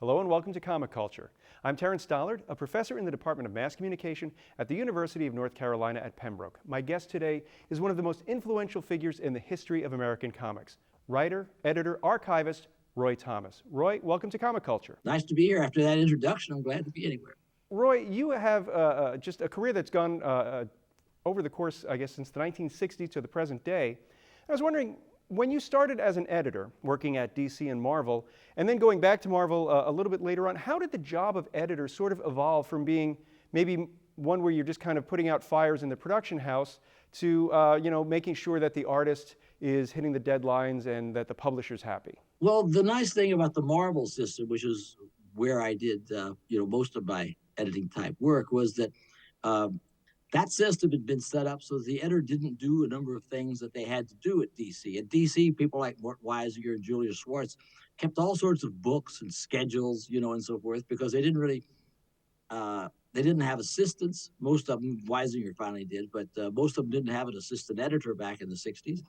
Hello and welcome to Comic Culture. I'm Terrence Dollard, a professor in the Department of Mass Communication at the University of North Carolina at Pembroke. My guest today is one of the most influential figures in the history of American comics, writer, editor, archivist, Roy Thomas. Roy, welcome to Comic Culture. Nice to be here. After that introduction, I'm glad to be anywhere. Roy, you have just a career that's gone over the course, I guess, since the 1960s to the present day. I was wondering, when you started as an editor, working at DC and Marvel, and then going back to Marvel a little bit later on, how did the job of editor sort of evolve from being maybe one where you're just kind of putting out fires in the production house to making sure that the artist is hitting the deadlines and that the publisher's happy? Well, the nice thing about the Marvel system, which is where I did most of my editing type work, was that that system had been set up so the editor didn't do a number of things that they had to do at DC. At DC, people like Mort Weisinger and Julius Schwartz kept all sorts of books and schedules, and so forth, because they didn't really, they didn't have assistants. Most of them, Weisinger finally did, but most of them didn't have an assistant editor back in the 60s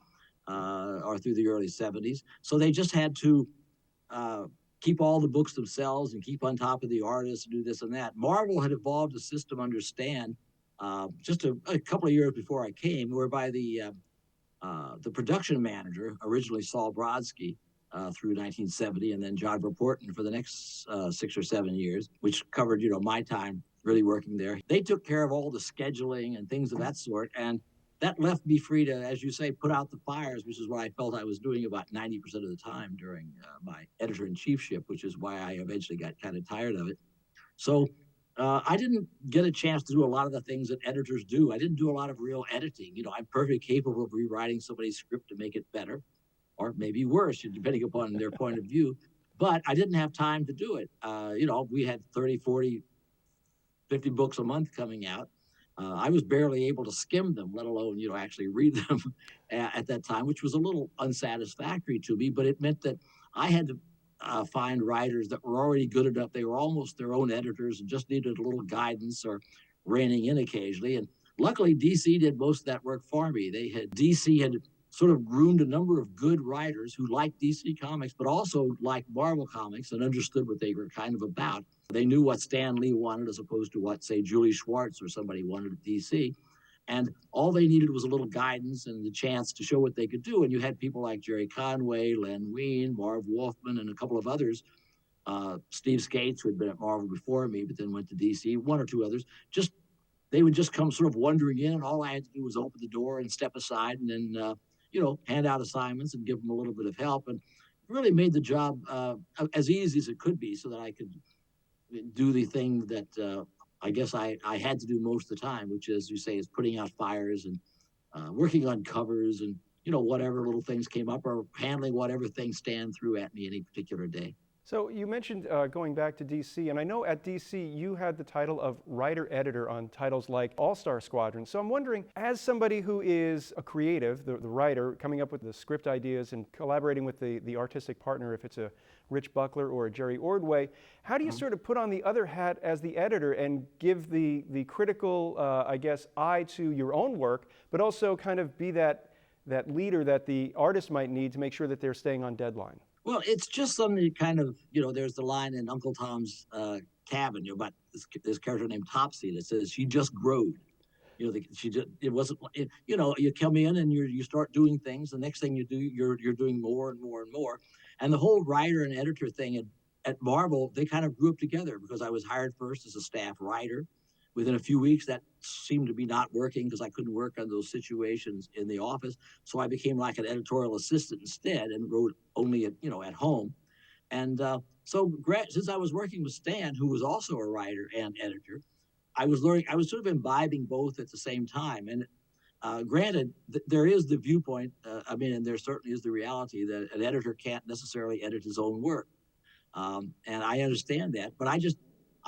or through the early 70s. So they just had to keep all the books themselves and keep on top of the artists and do this and that. Marvel had evolved a system under Stan just a couple of years before I came, whereby the production manager, originally Saul Brodsky, through 1970, and then John Verporten for the next 6 or 7 years, which covered, my time really working there. They took care of all the scheduling and things of that sort, and that left me free to, as you say, put out the fires, which is what I felt I was doing about 90% of the time during my editor-in-chiefship, which is why I eventually got kind of tired of it. So I didn't get a chance to do a lot of the things that editors do. I didn't do a lot of real editing. I'm perfectly capable of rewriting somebody's script to make it better, or maybe worse, depending upon their point of view. But I didn't have time to do it. We had 30, 40, 50 books a month coming out. I was barely able to skim them, let alone, actually read them at that time, which was a little unsatisfactory to me. But it meant that I had to find writers that were already good enough. They were almost their own editors and just needed a little guidance or reining in occasionally. And luckily, DC did most of that work for me. DC had sort of groomed a number of good writers who liked DC Comics, but also liked Marvel Comics and understood what they were kind of about. They knew what Stan Lee wanted as opposed to what, say, Julie Schwartz or somebody wanted at DC. And all they needed was a little guidance and the chance to show what they could do. And you had people like Jerry Conway, Len Wein, Marv Wolfman, and a couple of others. Steve Skates, who had been at Marvel before me, but then went to DC, one or two others. They would just come sort of wandering in, and all I had to do was open the door and step aside and then, hand out assignments and give them a little bit of help. And really made the job as easy as it could be so that I could do the thing that I guess I had to do most of the time, which, as you say, is putting out fires and working on covers and, whatever little things came up, or handling whatever things Stan threw at me any particular day. So you mentioned going back to DC, and I know at DC you had the title of writer-editor on titles like All-Star Squadron. So I'm wondering, as somebody who is a creative, the writer, coming up with the script ideas and collaborating with the artistic partner, if it's a Rich Buckler or a Jerry Ordway, how do you sort of put on the other hat as the editor and give the critical, eye to your own work, but also kind of be that leader that the artist might need to make sure that they're staying on deadline? Well, it's just something kind of, there's the line in Uncle Tom's Cabin, about this character named Topsy that says, she just growed. It wasn't, you come in and you start doing things. The next thing you do, you're doing more and more and more. And the whole writer and editor thing at Marvel, they kind of grew up together because I was hired first as a staff writer. Within a few weeks, that seemed to be not working because I couldn't work on those situations in the office. So I became like an editorial assistant instead and wrote only at home. And since I was working with Stan, who was also a writer and editor, I was sort of imbibing both at the same time. And granted, there is the viewpoint, and there certainly is the reality that an editor can't necessarily edit his own work. And I understand that, but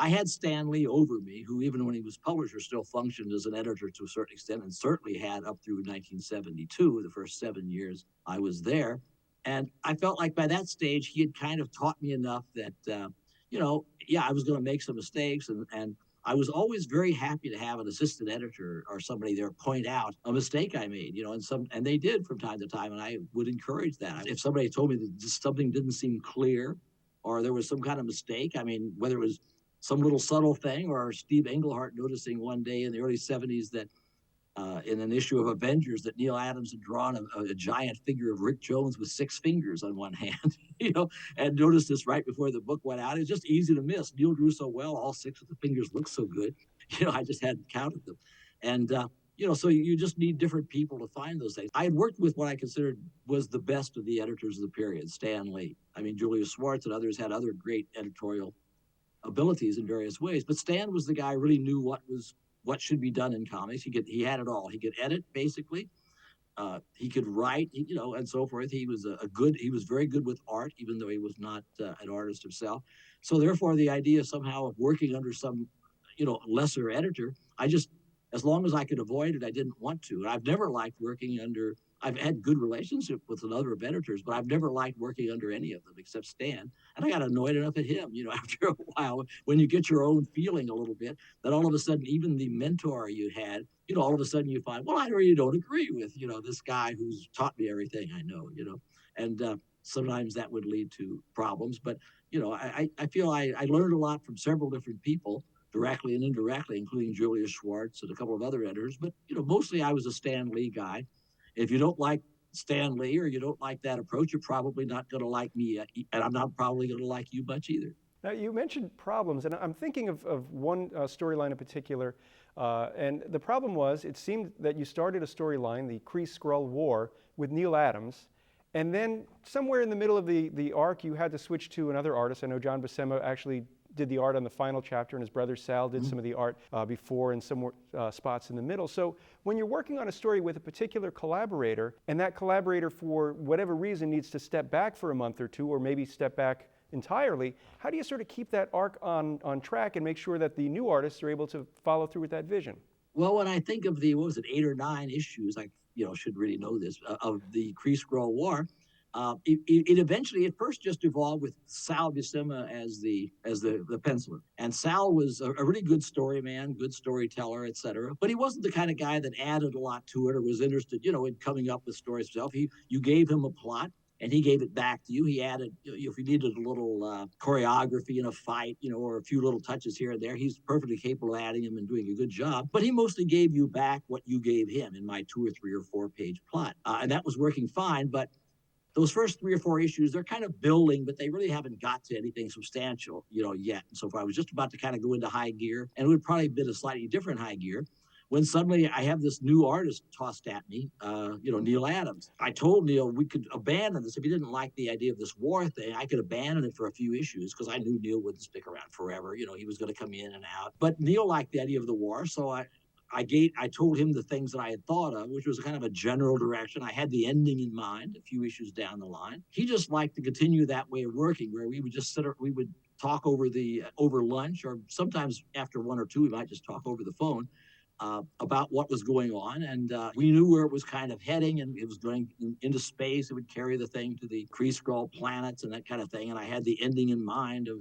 I had Stan Lee over me, who even when he was publisher still functioned as an editor to a certain extent, and certainly had up through 1972, the first 7 years I was there. And I felt like by that stage, he had kind of taught me enough that, I was going to make some mistakes. And I was always very happy to have an assistant editor or somebody there point out a mistake I made, and they did from time to time. And I would encourage that. If somebody told me that just something didn't seem clear, or there was some kind of mistake. I mean, whether it was some little subtle thing or Steve Englehart noticing one day in the early 70s that in an issue of Avengers that Neil Adams had drawn a giant figure of Rick Jones with 6 fingers on one hand, and noticed this right before the book went out. It's just easy to miss. Neil drew so well, all 6 of the fingers look so good. I just hadn't counted them. And, so you just need different people to find those things. I had worked with what I considered was the best of the editors of the period, Stan Lee. I mean, Julius Schwartz and others had other great editorial abilities in various ways, but Stan was the guy who really knew what should be done in comics. He had it all. He could edit basically. He could write, and so forth. He was he was very good with art, even though he was not an artist himself. So therefore, the idea somehow of working under some, lesser editor, as long as I could avoid it, I didn't want to. And I've never liked working under. I've had good relationship with a number of editors, but I've never liked working under any of them except Stan. And I got annoyed enough at him, after a while, when you get your own feeling a little bit, that all of a sudden, even the mentor you had, all of a sudden you find, well, I really don't agree with, this guy who's taught me everything I know, and sometimes that would lead to problems. But, I feel I learned a lot from several different people, directly and indirectly, including Julius Schwartz and a couple of other editors. But, mostly I was a Stan Lee guy. If you don't like Stan Lee or you don't like that approach, you're probably not going to like me, and I'm not probably going to like you much either. Now, you mentioned problems, and I'm thinking of one storyline in particular, and the problem was it seemed that you started a storyline, the Kree-Skrull War, with Neil Adams, and then somewhere in the middle of the arc, you had to switch to another artist. I know John Buscema actually did the art on the final chapter, and his brother Sal did some of the art before and some more spots in the middle. So when you're working on a story with a particular collaborator, and that collaborator, for whatever reason, needs to step back for a month or two, or maybe step back entirely, how do you sort of keep that arc on track and make sure that the new artists are able to follow through with that vision? Well, when I think of the, 8 or 9 issues, I should really know this, of the Kree-Skrull War, it eventually, at first, just evolved with Sal Buscema as the penciler. And Sal was a really good story man, good storyteller, etc. But he wasn't the kind of guy that added a lot to it or was interested, in coming up with stories himself. You gave him a plot, and he gave it back to you. He added, if you needed a little choreography in a fight, or a few little touches here and there, he's perfectly capable of adding them and doing a good job. But he mostly gave you back what you gave him in my 2 or 3 or 4 page plot. And that was working fine. But those first 3 or 4 issues, they're kind of building, but they really haven't got to anything substantial, yet. And so far, I was just about to kind of go into high gear, and it would probably have been a slightly different high gear, when suddenly I have this new artist tossed at me, Neil Adams. I told Neil we could abandon this. If he didn't like the idea of this war thing, I could abandon it for a few issues, because I knew Neil wouldn't stick around forever. He was going to come in and out. But Neil liked the idea of the war, so I told him the things that I had thought of, which was kind of a general direction. I had the ending in mind, a few issues down the line. He just liked to continue that way of working, where we would just we would talk over lunch, or sometimes after 1 or 2, we might just talk over the phone about what was going on. And we knew where it was kind of heading, and it was going into space. It would carry the thing to the Kree-Skrull planets and that kind of thing. And I had the ending in mind of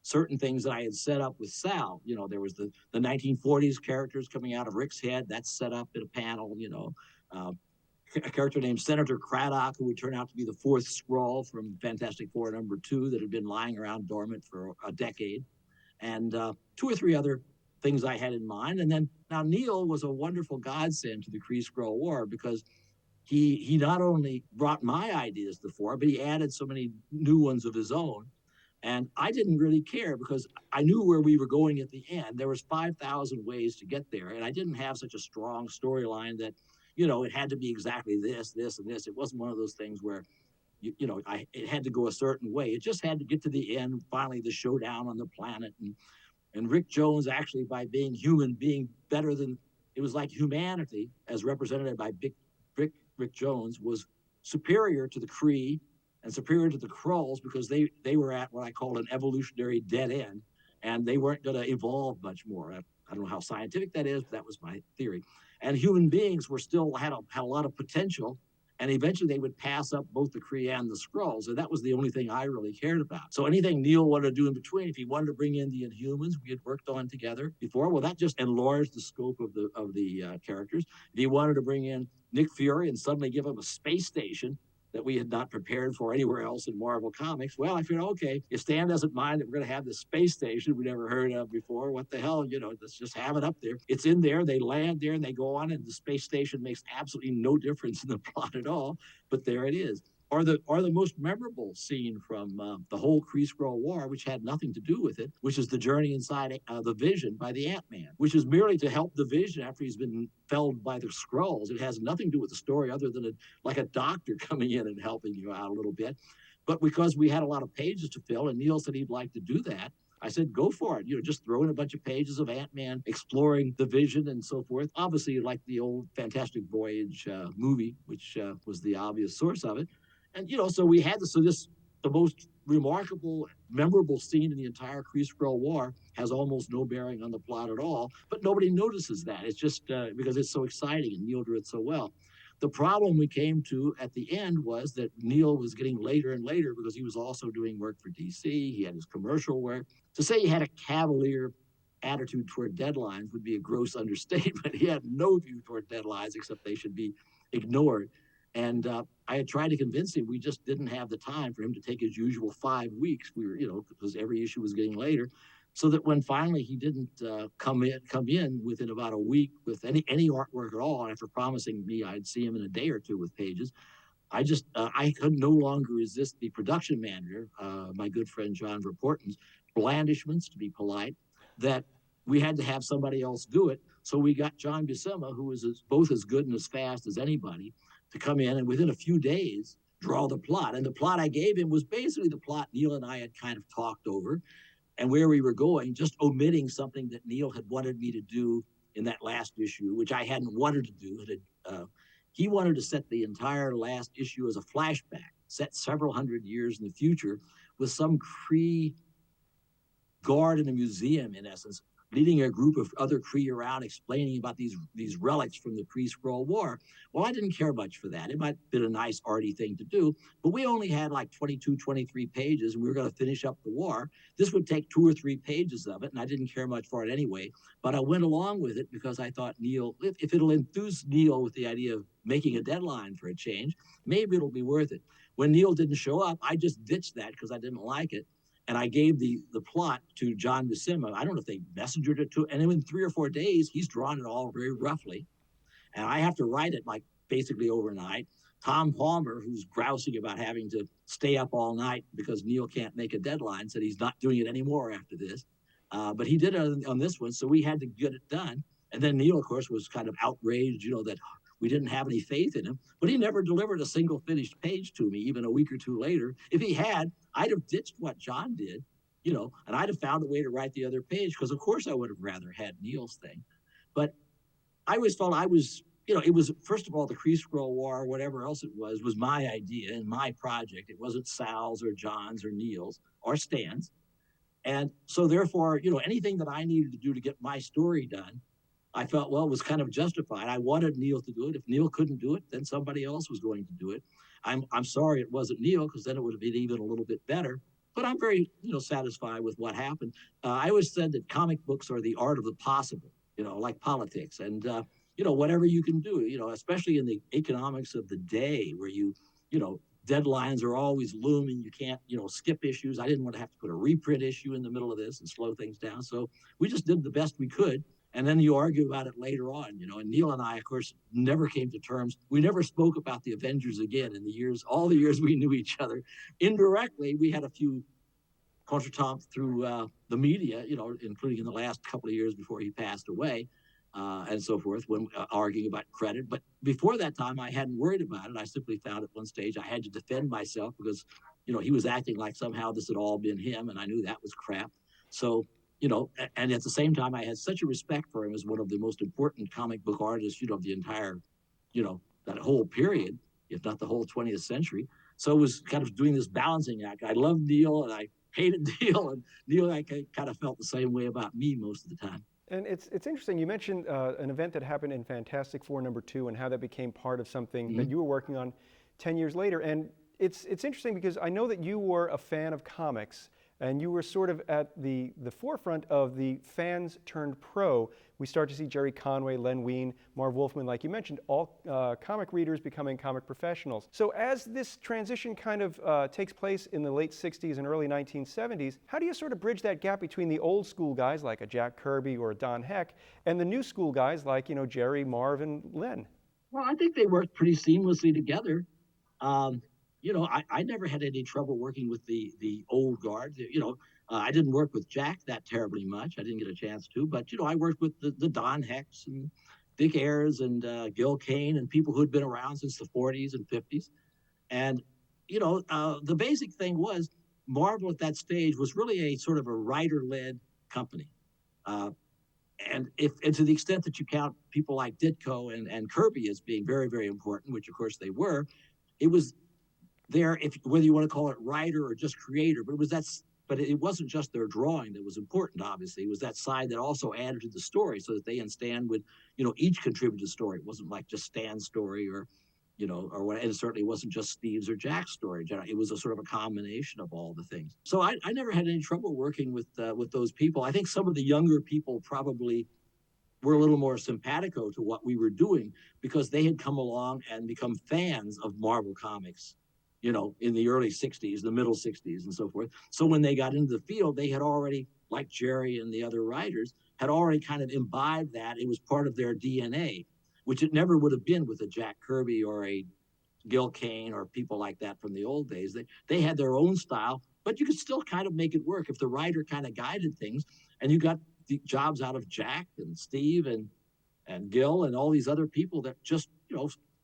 certain things that I had set up with Sal. There was the 1940s characters coming out of Rick's head. That's set up in a panel, a character named Senator Craddock, who would turn out to be the 4th Skrull from Fantastic Four #2 that had been lying around dormant for a decade. And 2 or 3 other things I had in mind. And then now Neil was a wonderful godsend to the Kree-Skrull War, because he not only brought my ideas to the fore, but he added so many new ones of his own. And I didn't really care, because I knew where we were going at the end. There was 5,000 ways to get there, and I didn't have such a strong storyline that, it had to be exactly this, this, and this. It wasn't one of those things where, it had to go a certain way. It just had to get to the end, finally the showdown on the planet, and Rick Jones, actually, by being human, being better than, it was like humanity, as represented by Rick Jones, was superior to the Kree and superior to the Krulls, because they were at what I call an evolutionary dead end, and they weren't going to evolve much more. I don't know how scientific that is, but that was my theory. And human beings were still had a lot of potential, and eventually they would pass up both the Kree and the Skrulls, and that was the only thing I really cared about. So anything Neil wanted to do in between, if he wanted to bring in the Inhumans we had worked on together before, well, that just enlarged the scope of the characters. If he wanted to bring in Nick Fury and suddenly give him a space station, that we had not prepared for anywhere else in Marvel Comics. Well, I figured, okay, if Stan doesn't mind that we're going to have this space station we never heard of before, what the hell, let's just have it up there. It's in there. They land there and they go on, and the space station makes absolutely no difference in the plot at all. But there it is. Or the most memorable scene from the whole Kree-Skrull War, which had nothing to do with it, which is the journey inside the Vision by the Ant-Man, which is merely to help the Vision after he's been felled by the Skrulls. It has nothing to do with the story other than like a doctor coming in and helping you out a little bit. But because we had a lot of pages to fill, and Neil said he'd like to do that, I said, go for it. Just throw in a bunch of pages of Ant-Man exploring the Vision and so forth. Obviously, like the old Fantastic Voyage movie, which was the obvious source of it. And, so we had the most remarkable, memorable scene in the entire Kree-Skrull War has almost no bearing on the plot at all, but nobody notices that. It's just because it's so exciting and Neil drew it so well. The problem we came to at the end was that Neil was getting later and later because he was also doing work for DC. He had his commercial work. To say he had a cavalier attitude toward deadlines would be a gross understatement. He had no view toward deadlines except they should be ignored. And I had tried to convince him we just didn't have the time for him to take his usual 5 weeks. We were, because every issue was getting later. So that when finally he didn't come in within about a week with any artwork at all, after promising me I'd see him in a day or two with pages, I could no longer resist the production manager, my good friend John Verporten's blandishments, to be polite, that we had to have somebody else do it. So we got John Buscema, who was both as good and as fast as anybody, to come in and within a few days draw the plot. And the plot I gave him was basically the plot Neil and I had kind of talked over and where we were going, just omitting something that Neil had wanted me to do in that last issue, which I hadn't wanted to do. He wanted to set the entire last issue as a flashback, set several hundred years in the future with some Kree guard in a museum, in essence, leading a group of other Kree around explaining about these relics from the Kree-Skrull War. Well, I didn't care much for that. It might have been a nice arty thing to do, but we only had like 22, 23 pages, and we were going to finish up the war. This would take 2 or 3 pages of it, and I didn't care much for it anyway, but I went along with it because I thought Neil, if it'll enthuse Neil with the idea of making a deadline for a change, maybe it'll be worth it. When Neil didn't show up, I just ditched that because I didn't like it. And I gave the plot to John Buscema. I don't know if they messengered it to, and in 3 or 4 days, he's drawn it all very roughly. And I have to write it like basically overnight. Tom Palmer, who's grousing about having to stay up all night because Neil can't make a deadline, said he's not doing it anymore after this. But he did it on this one, so we had to get it done. And then Neil, of course, was kind of outraged, that we didn't have any faith in him. But he never delivered a single finished page to me, even a week or two later. If he had, I'd have ditched what John did, and I'd have found a way to write the other page, because of course I would have rather had Neil's thing. But I always felt I was, it was, first of all, the Kree-Skrull War, or whatever else it was my idea and my project. It wasn't Sal's or John's or Neil's or Stan's. And so therefore, anything that I needed to do to get my story done, I felt, well, was kind of justified. I wanted Neil to do it. If Neil couldn't do it, then somebody else was going to do it. I'm sorry it wasn't Neil, because then it would have been even a little bit better. But I'm very, satisfied with what happened. I always said that comic books are the art of the possible, like politics. And, whatever you can do, especially in the economics of the day where deadlines are always looming. You can't, skip issues. I didn't want to have to put a reprint issue in the middle of this and slow things down. So we just did the best we could. And then you argue about it later on, and Neil and I, of course, never came to terms. We never spoke about the Avengers again in all the years we knew each other. Indirectly, we had a few contretemps through the media, including in the last couple of years before he passed away, and so forth, when arguing about credit. But before that time, I hadn't worried about it. I simply found at one stage I had to defend myself because, he was acting like somehow this had all been him, and I knew that was crap. So, and at the same time, I had such a respect for him as one of the most important comic book artists, of the entire, that whole period, if not the whole 20th century. So it was kind of doing this balancing act. I loved Neil and I hated Neil, and Neil and I kind of felt the same way about me most of the time. And it's interesting, you mentioned an event that happened in Fantastic Four #2 and how that became part of something that you were working on 10 years later. And it's interesting because I know that you were a fan of comics and you were sort of at the forefront of the fans turned pro. We start to see Jerry Conway, Len Wein, Marv Wolfman, like you mentioned, all comic readers becoming comic professionals. So as this transition kind of takes place in the late 60s and early 1970s, how do you sort of bridge that gap between the old school guys like a Jack Kirby or a Don Heck and the new school guys like, Jerry, Marv, and Len? Well, I think they worked pretty seamlessly together. Um, I never had any trouble working with the old guard. I didn't work with Jack that terribly much. I didn't get a chance to, but I worked with the Don Hecks and Dick Ayers and Gil Kane and people who had been around since the 40s and 50s. And the basic thing was Marvel at that stage was really a sort of a writer-led company. Uh, and to the extent that you count people like Ditko and Kirby as being very, very important, which of course they were, it was there, if whether you want to call it writer or just creator, but it wasn't just their drawing that was important. Obviously, it was that side that also added to the story, so that they and Stan would, each contribute to the story. It wasn't like just Stan's story or what, and it certainly wasn't just Steve's or Jack's story. It was a sort of a combination of all the things. So I never had any trouble working with those people. I think some of the younger people probably were a little more simpatico to what we were doing because they had come along and become fans of Marvel Comics, in the early 60s, the middle 60s and so forth. So when they got into the field, they had already, like Jerry and the other writers, had already kind of imbibed that. It was part of their DNA, which it never would have been with a Jack Kirby or a Gil Kane or people like that from the old days. They had their own style, but you could still kind of make it work if the writer kind of guided things, and you got the jobs out of Jack and Steve and Gil and all these other people that just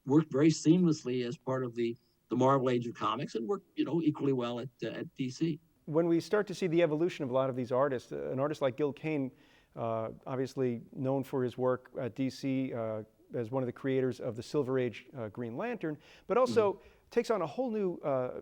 worked very seamlessly as part of the Marvel Age of Comics and worked equally well at DC. When we start to see the evolution of a lot of these artists, an artist like Gil Kane, obviously known for his work at DC as one of the creators of the Silver Age Green Lantern, but also takes on a whole new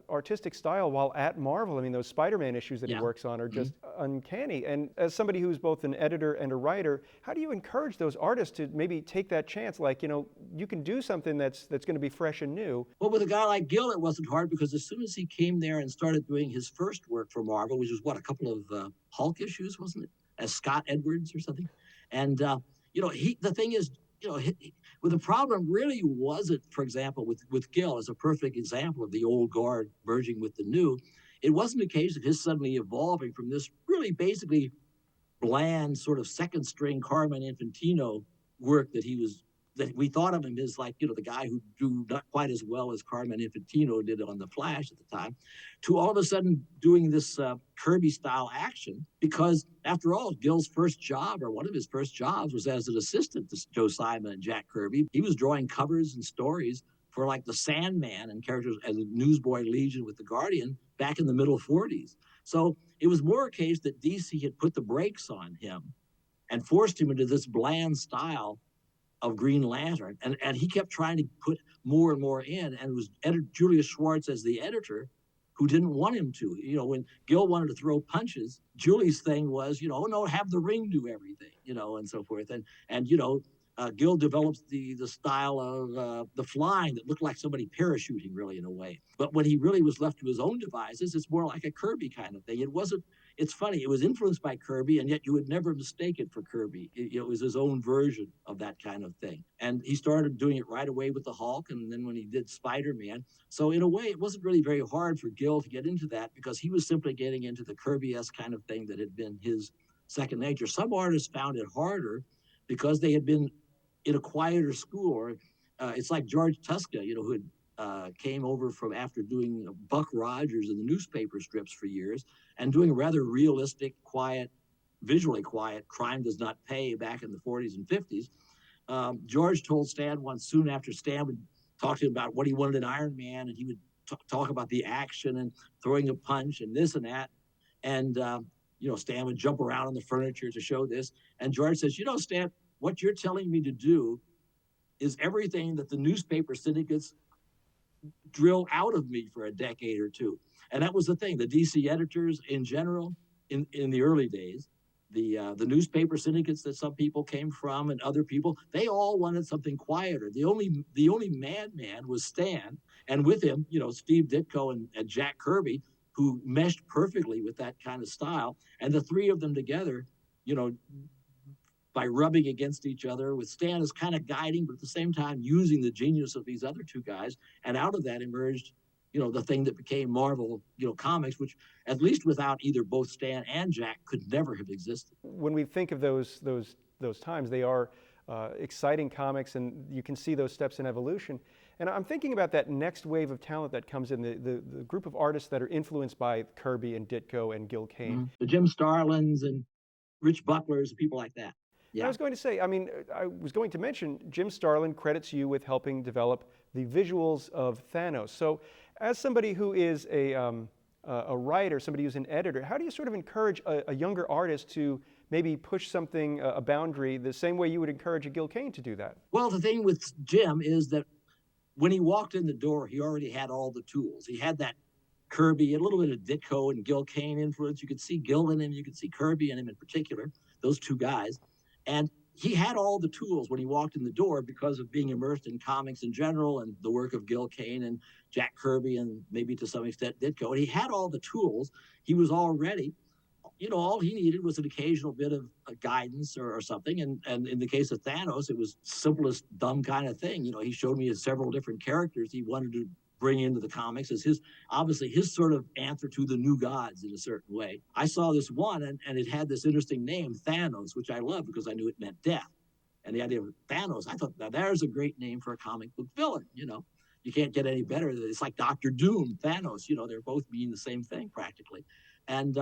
artistic style while at Marvel. I mean, those Spider-Man issues that he works on are just uncanny. And as somebody who's both an editor and a writer, how do you encourage those artists to maybe take that chance? Like, you can do something that's going to be fresh and new. Well, with a guy like Gil, it wasn't hard because as soon as he came there and started doing his first work for Marvel, which was a couple of Hulk issues, wasn't it? As Scott Edwards or something. And, the thing is, well, the problem really wasn't, for example, with Gil as a perfect example of the old guard merging with the new. It wasn't a case of his suddenly evolving from this really basically bland sort of second string Carmine Infantino work that we thought of him as like, the guy who drew not quite as well as Carmine Infantino did on The Flash at the time, to all of a sudden doing this Kirby style action, because after all, Gil's first job, or one of his first jobs, was as an assistant to Joe Simon and Jack Kirby. He was drawing covers and stories for like the Sandman and characters as a Newsboy Legion with the Guardian back in the middle 40s. So it was more a case that DC had put the brakes on him and forced him into this bland style of Green Lantern, and he kept trying to put more and more in, and it was Julius Schwartz as the editor who didn't want him to. When Gil wanted to throw punches, Julie's thing was, oh no, have the Ring do everything, and so forth. And Gil develops the style of the flying that looked like somebody parachuting, really, in a way. But when he really was left to his own devices, it's more like a Kirby kind of thing. It's funny, it was influenced by Kirby, and yet you would never mistake it for Kirby. It was his own version of that kind of thing. And he started doing it right away with the Hulk, and then when he did Spider-Man. So in a way, it wasn't really very hard for Gil to get into that, because he was simply getting into the Kirby-esque kind of thing that had been his second nature. Some artists found it harder because they had been in a quieter school. It's like George Tuska, who had came over from after doing Buck Rogers in the newspaper strips for years and doing a rather realistic, quiet, visually quiet Crime Does Not Pay back in the 40s and 50s. George told Stan once, soon after Stan would talk to him about what he wanted in Iron Man, and he would talk about the action and throwing a punch and this and that. And, Stan would jump around on the furniture to show this. And George says, Stan, what you're telling me to do is everything that the newspaper syndicates drill out of me for a decade or two. And that was the thing. The DC editors in general, in the early days, the newspaper syndicates that some people came from and other people, they all wanted something quieter. The only madman was Stan, and with him, Steve Ditko and Jack Kirby, who meshed perfectly with that kind of style. And the three of them together, you know, by rubbing against each other, with Stan as kind of guiding, but at the same time using the genius of these other two guys. And out of that emerged, the thing that became Marvel, comics, which at least without either both Stan and Jack could never have existed. When we think of those times, they are exciting comics, and you can see those steps in evolution. And I'm thinking about that next wave of talent that comes in, the group of artists that are influenced by Kirby and Ditko and Gil Kane. Mm-hmm. The Jim Starlins and Rich Bucklers and people like that. Yeah. I was going to say, I was going to mention Jim Starlin credits you with helping develop the visuals of Thanos. So as somebody who is a writer, somebody who's an editor, how do you sort of encourage a younger artist to maybe push something, a boundary, the same way you would encourage a Gil Kane to do that? Well, the thing with Jim is that when he walked in the door, he already had all the tools. He had that Kirby, a little bit of Ditko and Gil Kane influence. You could see Gil in him, you could see Kirby in him in particular, those two guys. And he had all the tools when he walked in the door because of being immersed in comics in general and the work of Gil Kane and Jack Kirby and maybe to some extent Ditko. And he had all the tools. He was all ready. All he needed was an occasional bit of guidance or something. And in the case of Thanos, it was simplest, dumb kind of thing. He showed me several different characters he wanted to bring into the comics as obviously his sort of answer to the new gods in a certain way. I saw this one and it had this interesting name, Thanos, which I love because I knew it meant death. And the idea of Thanos, I thought, now there's a great name for a comic book villain, You can't get any better. It's like Dr. Doom, Thanos, they're both meaning the same thing practically. And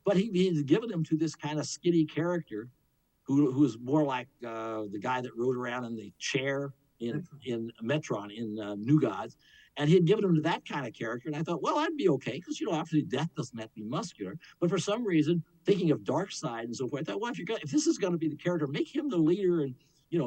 but he had given him to this kind of skinny character who was more like the guy that rode around in the chair in Metron in New Gods. And he had given him to that kind of character. And I thought, well, I'd be okay because, obviously death doesn't have to be muscular. But for some reason, thinking of Darkseid and so forth, I thought, well, if this is going to be the character, make him the leader and,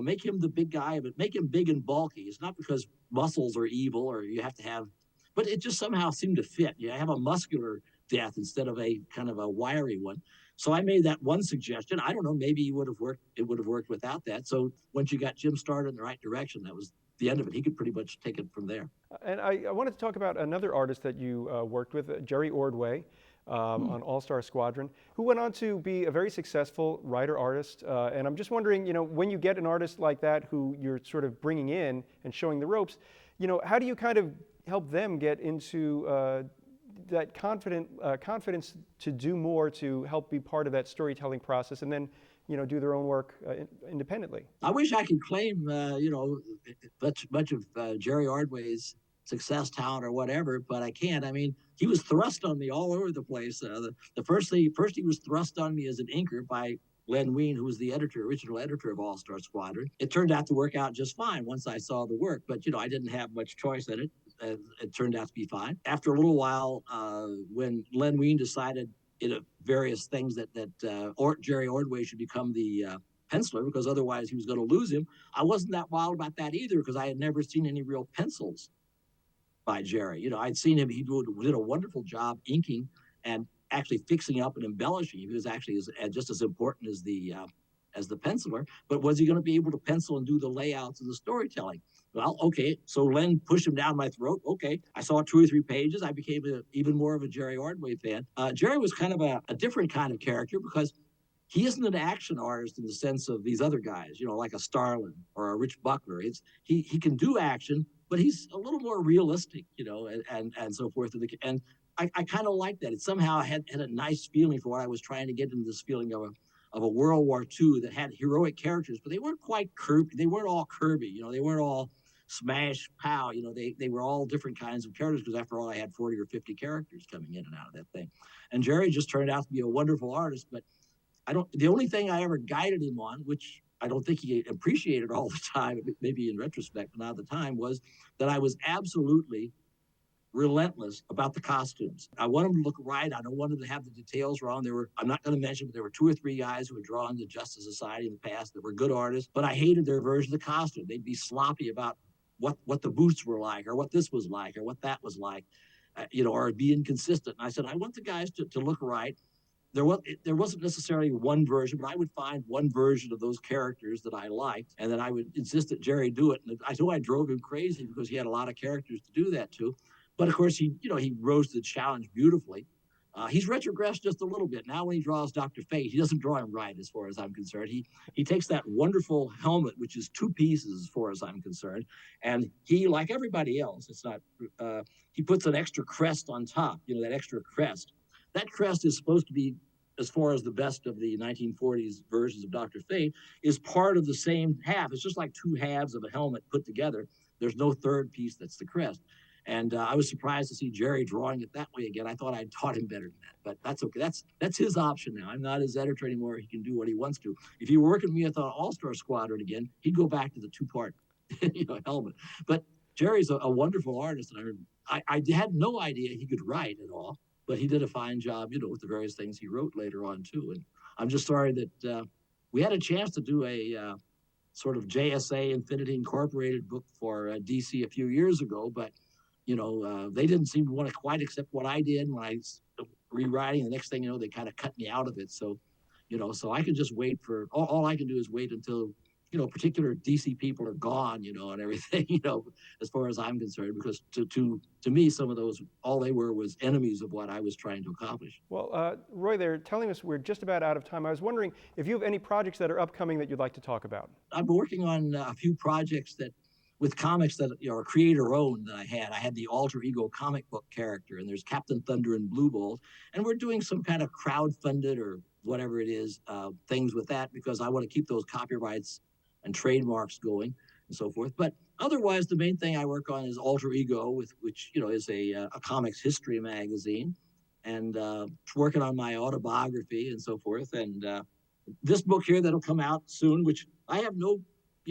make him the big guy, but make him big and bulky. It's not because muscles are evil or you have to have, but it just somehow seemed to fit. You have a muscular death instead of a kind of a wiry one. So I made that one suggestion. I don't know, maybe it would have worked without that. So once you got Jim started in the right direction, that was the end of it. He could pretty much take it from there. And I wanted to talk about another artist that you worked with, Jerry Ordway, on All-Star Squadron, who went on to be a very successful writer-artist. And I'm just wondering, when you get an artist like that who you're sort of bringing in and showing the ropes, how do you kind of help them get into that confidence to do more, to help be part of that storytelling process, and then do their own work independently? I wish I could claim much of Jerry Ordway's success, talent, or whatever, but I can't. I mean, he was thrust on me all over the place. The first he was thrust on me as an inker by Len Wein, who was the original editor of All-Star Squadron. It turned out to work out just fine once I saw the work, but I didn't have much choice in it. It turned out to be fine. After a little while, when Len Wein decided various things that Jerry Ordway should become the penciler because otherwise he was going to lose him, I wasn't that wild about that either because I had never seen any real pencils by Jerry. I'd seen him; he did a wonderful job inking and actually fixing up and embellishing. He was actually just as important as the penciler. But was he going to be able to pencil and do the layouts and the storytelling? Well, okay. So Len pushed him down my throat. Okay. I saw 2 or 3 pages. I became even more of a Jerry Ordway fan. Jerry was kind of a different kind of character because he isn't an action artist in the sense of these other guys, like a Starlin or a Rich Buckler. He can do action, but he's a little more realistic, and so forth. And I kind of like that. It somehow had a nice feeling for what I was trying to get into, this feeling of a World War II that had heroic characters, but they weren't quite Kirby. They weren't all Kirby. They weren't all smash, pow. They were all different kinds of characters because after all, I had 40 or 50 characters coming in and out of that thing. And Jerry just turned out to be a wonderful artist, but the only thing I ever guided him on, which I don't think he appreciated all the time, maybe in retrospect, but not at the time, was that I was absolutely relentless about the costumes. I want them to look right. I don't want them to have the details wrong. I'm not going to mention, but there were 2 or 3 guys who had drawn the Justice Society in the past that were good artists, but I hated their version of the costume. They'd be sloppy about what the boots were like, or what this was like, or what that was like, or be inconsistent. And I said, I want the guys to look right. There wasn't necessarily one version, but I would find one version of those characters that I liked, and then I would insist that Jerry do it. And I know I drove him crazy because he had a lot of characters to do that to. But of course, he rose to the challenge beautifully. He's retrogressed just a little bit. Now when he draws Dr. Fate, he doesn't draw him right as far as I'm concerned. He takes that wonderful helmet, which is two pieces as far as I'm concerned, and he, like everybody else, he puts an extra crest on top, that extra crest. That crest is supposed to be, as far as the best of the 1940s versions of Dr. Fate, is part of the same half. It's just like two halves of a helmet put together. There's no third piece that's the crest. And I was surprised to see Jerry drawing it that way again. I thought I'd taught him better than that, but that's okay. That's his option now. I'm not his editor anymore. He can do what he wants to. If he were working with me at the All-Star Squadron again, he'd go back to the two-part, helmet. But Jerry's a wonderful artist, and I had no idea he could write at all, but he did a fine job, with the various things he wrote later on too. And I'm just sorry that we had a chance to do a sort of JSA Infinity Incorporated book for DC a few years ago, but they didn't seem to want to quite accept what I did when I was rewriting. The next thing they kind of cut me out of it. So, so I can just wait for, all I can do is wait until, particular DC people are gone, and everything, as far as I'm concerned, because to me, some of those, all they were was enemies of what I was trying to accomplish. Well, Roy, they're telling us we're just about out of time. I was wondering if you have any projects that are upcoming that you'd like to talk about. I've been working on a few projects with comics that are creator-owned that I had the alter ego comic book character, and there's Captain Thunder and Blue Bolt, and we're doing some kind of crowd-funded or whatever it is, things with that, because I want to keep those copyrights and trademarks going and so forth. But otherwise, the main thing I work on is Alter Ego, which is a comics history magazine, and working on my autobiography and so forth. And this book here that'll come out soon, which I have no,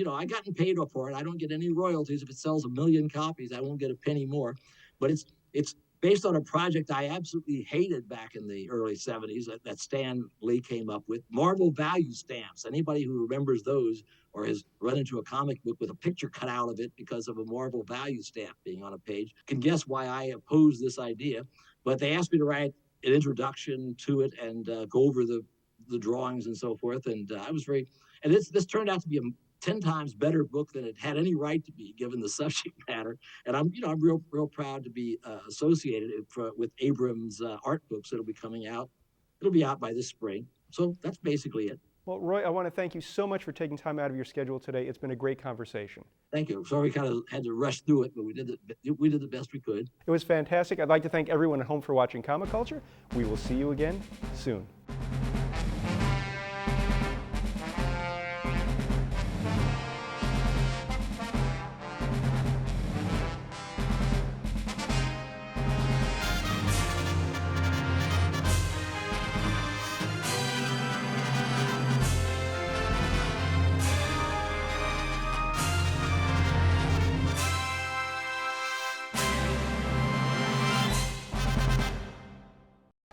I gotten paid for it. I don't get any royalties. If it sells 1 million copies, I won't get a penny more. But it's based on a project I absolutely hated back in the early 70s that Stan Lee came up with, Marvel value stamps. Anybody who remembers those or has run into a comic book with a picture cut out of it because of a Marvel value stamp being on a page can guess why I oppose this idea. But they asked me to write an introduction to it and go over the drawings and so forth. And I was and this turned out to be a 10 times better book than it had any right to be, given the subject matter. And I'm real proud to be associated with Abrams' art books that'll be coming out. It'll be out by this spring. So that's basically it. Well, Roy, I want to thank you so much for taking time out of your schedule today. It's been a great conversation. Thank you. Sorry we kind of had to rush through it, but we did the best we could. It was fantastic. I'd like to thank everyone at home for watching Comic Culture. We will see you again soon.